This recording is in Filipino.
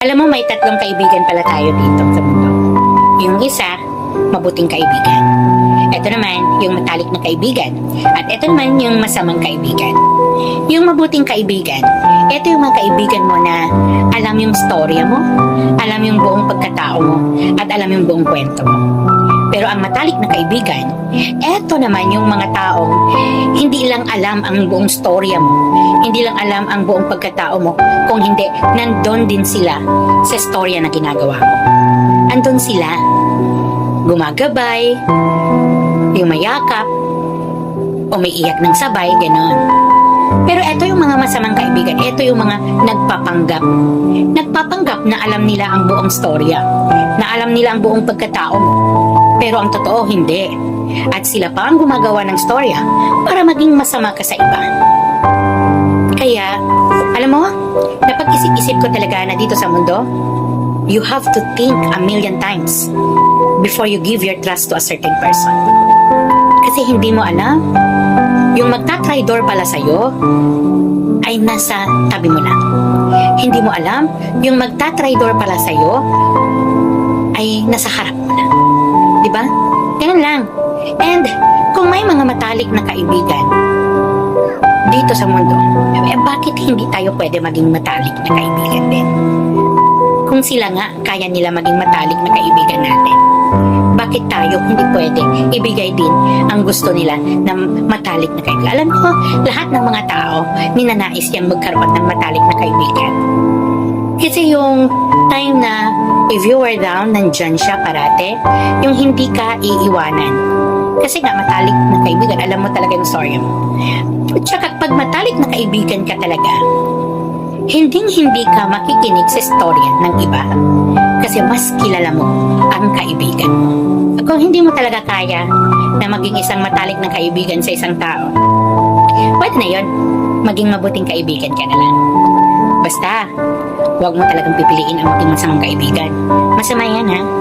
Alam mo, may tatlong kaibigan pala tayo dito sa mundo. Yung isa, mabuting kaibigan. Ito naman, yung matalik na kaibigan. At ito naman, yung masamang kaibigan. Yung mabuting kaibigan, ito yung mga kaibigan mo na alam yung storya mo, alam yung buong pagkatao mo, at alam yung buong kwento mo. Pero ang matalik na kaibigan, eto naman yung mga taong hindi lang alam ang buong storya mo, hindi lang alam ang buong pagkatao mo, kung hindi, nandun din sila sa storya na ginagawa mo. Andun sila, gumagabay, yumayakap, umiiyak ng sabay, ganon. Pero eto yung mga masamang kaibigan, eto yung mga nagpapanggap. Nagpapanggap na alam nila ang buong storya, na alam nila ang buong pagkatao mo. Pero ang totoo, hindi. At sila pa ang gumagawa ng storya para maging masama ka sa iba. Kaya, alam mo, napag-isip-isip ko talaga na dito sa mundo, you have to think a million times before you give your trust to a certain person. Kasi hindi mo alam, yung magtatraidor pala sa'yo ay nasa tabi mo na. Hindi mo alam, yung magtatraidor pala sa'yo ay nasa harap mo na. Diba? Ganun lang. And kung may mga matalik na kaibigan dito sa mundo, bakit hindi tayo pwede maging matalik na kaibigan din? Kung sila nga, kaya nila maging matalik na kaibigan natin, bakit tayo hindi pwede ibigay din ang gusto nila na matalik na kaibigan? Alam mo, lahat ng mga tao ninanais yang magkaroon ng matalik na kaibigan. Kasi yung time na if you were down, nandyan siya parate, yung hindi ka iiwanan. Kasi nga matalik na kaibigan, alam mo talaga yung story mo. At saka pag matalik na kaibigan ka talaga, hindi ka makikinig sa storya ng iba. Kasi mas kilala mo ang kaibigan mo. Kung hindi mo talaga kaya na maging isang matalik na kaibigan sa isang tao, pwede na yun, maging mabuting kaibigan ka na lang. Basta, huwag mo talagang pipiliin ang maging masamang kaibigan. Masama yan, ha?